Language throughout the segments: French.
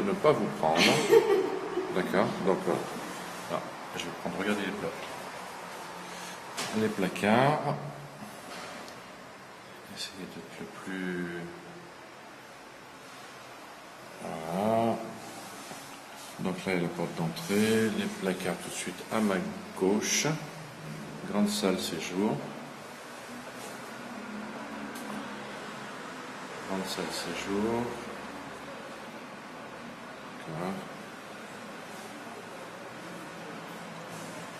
ne pas vous prendre. D'accord. Donc, là, je vais prendre, regardez les placards. Essayez d'être le plus... Voilà. Donc là, il y a la porte d'entrée, les placards tout de suite à ma gauche. Grande salle séjour. Grande salle séjour. D'accord.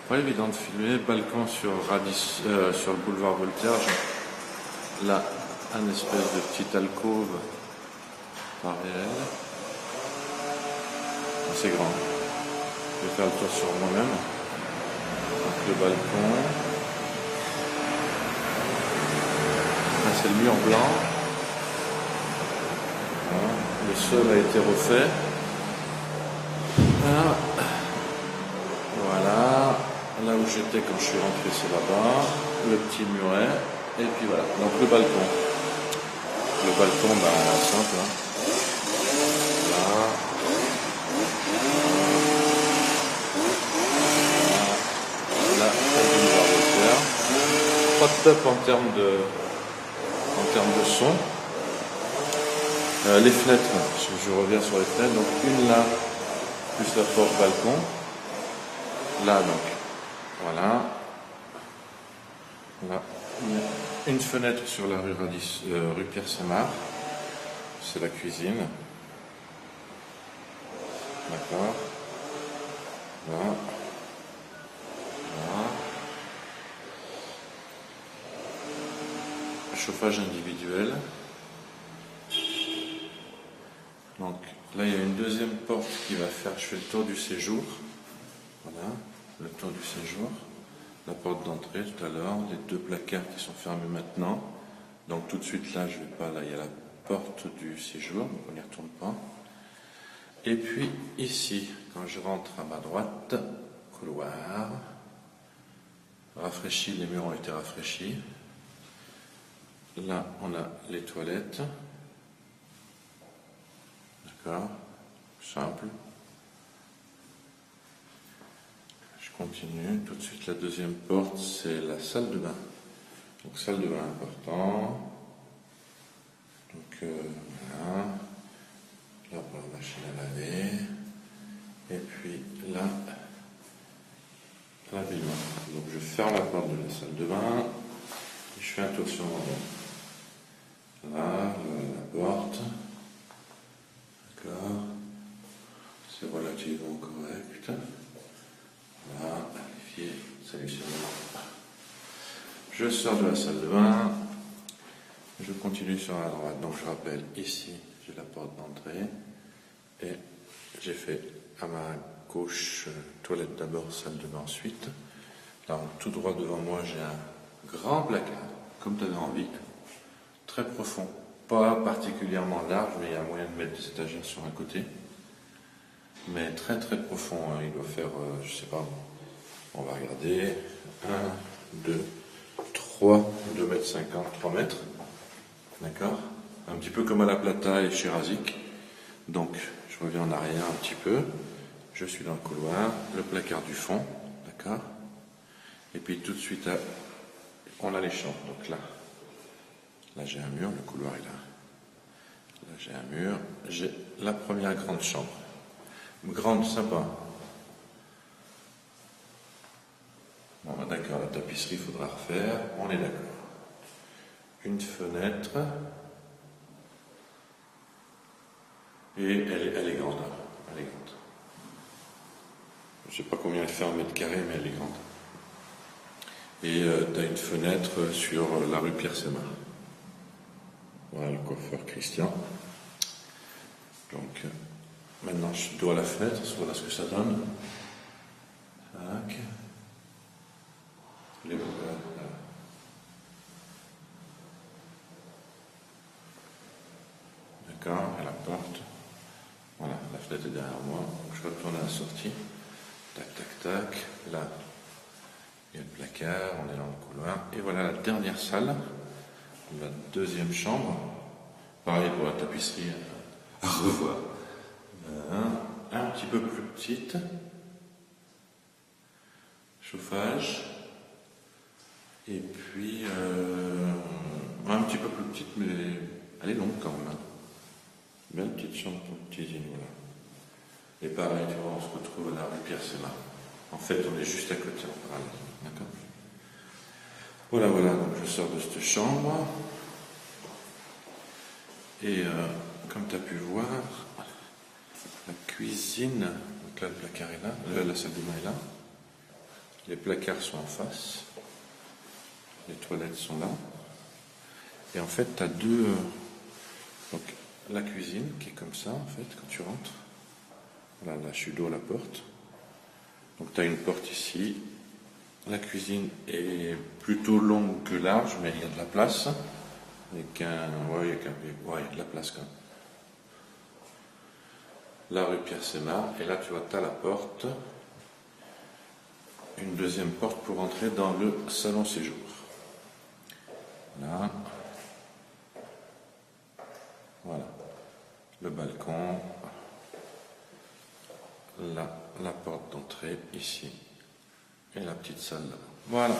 Pas évident de filmer. Balcon sur le boulevard Voltaire. Là, un espèce de petite alcôve pas réel. C'est grand. Je vais faire le tour sur moi-même. Donc le balcon. Là, c'est le mur blanc. Voilà. Le sol a été refait. Voilà. Là où j'étais quand je suis rentré, c'est là-bas. Le petit muret. Et puis voilà. Donc le balcon. Le balcon, simple. Hein. Là. Là, pas de top en termes de son. Les fenêtres, je reviens sur les fenêtres, donc une là, plus la porte balcon. Là donc, voilà. Là, une fenêtre sur la rue Pierre-Saint-Marc. C'est la cuisine. D'accord. Là. Chauffage individuel. Donc là il y a une deuxième porte qui va faire, je fais le tour du séjour. Voilà, le tour du séjour. La porte d'entrée tout à l'heure, les deux placards qui sont fermés maintenant. Donc tout de suite là, je vais pas, là il y a la porte du séjour, donc on n'y retourne pas. Et puis ici, quand je rentre à ma droite, couloir, rafraîchi, les murs ont été rafraîchis. Là, on a les toilettes. D'accord, simple. Je continue. Tout de suite, la deuxième porte, c'est la salle de bain. Donc, salle de bain important. Donc, voilà. Là, pour la machine à laver. Et puis, là, la baignoire. Donc, je ferme la porte de la salle de bain. Et je fais un tour sur mon bain. Là, la porte. D'accord. C'est relativement correct. Là, vérifier. Salut, c'est bon. Je sors de la salle de bain. Je continue sur la droite. Donc, je rappelle, ici, j'ai la porte d'entrée. Et j'ai fait à ma gauche, toilette d'abord, salle de bain ensuite. Là, tout droit devant moi, j'ai un grand placard, comme tu avais envie. Très profond, pas particulièrement large, mais il y a moyen de mettre des étagères sur un côté. Mais très très profond, hein. Il doit faire, je sais pas, on va regarder, 1, 2, 3, 2,50 m, 3 mètres. D'accord. Un petit peu comme à la Plata et chez Razik. Donc, je reviens en arrière un petit peu. Je suis dans le couloir, le placard du fond, d'accord. Et puis tout de suite, on a les chambres. Donc là j'ai un mur, le couloir est là. Là j'ai un mur, j'ai la première grande chambre. Grande, sympa. Bon, d'accord, la tapisserie, il faudra refaire, on est d'accord. Une fenêtre. Et elle est grande. Elle est grande. Je ne sais pas combien elle fait en mètre carré, mais elle est grande. Et tu as une fenêtre sur la rue Pierre-Saint-Marc. Voilà le coiffeur Christian. Donc, maintenant je dois la fenêtre, voilà ce que ça donne. Tac. Les d'accord, et la porte. Voilà, la fenêtre est derrière moi. Donc je retourne à la sortie. Tac, tac, tac. Là, il y a le placard, on est dans le couloir. Et voilà la dernière salle, la deuxième chambre. Pareil pour la tapisserie à revoir. peu plus petite. Chauffage. Et puis, un petit peu plus petite, mais elle est longue quand même. Hein. Belle petite chambre pour cuisine, voilà. Et pareil, tu vois, on se retrouve à la rue Pierre-Sémat. En fait, on est juste à côté en parallèle. D'accord ? Voilà, voilà, donc je sors de cette chambre. Et comme tu as pu voir, la cuisine, donc là le placard est là, la salle de bain est là. Les placards sont en face. Les toilettes sont là. Et en fait, tu as deux. Donc, la cuisine qui est comme ça, en fait, quand tu rentres. Voilà, là, je suis dos à la porte. Donc, tu as une porte ici. La cuisine est plutôt longue que large, mais il y a de la place. Avec un. Ouais, il y a de la place quand même. La rue Pierre-Sémat. Et là, tu vois, tu as la porte. Une deuxième porte pour entrer dans le salon séjour. Là. Voilà. Le balcon. Là, la porte d'entrée ici. Et la petite salle là-bas. Voilà.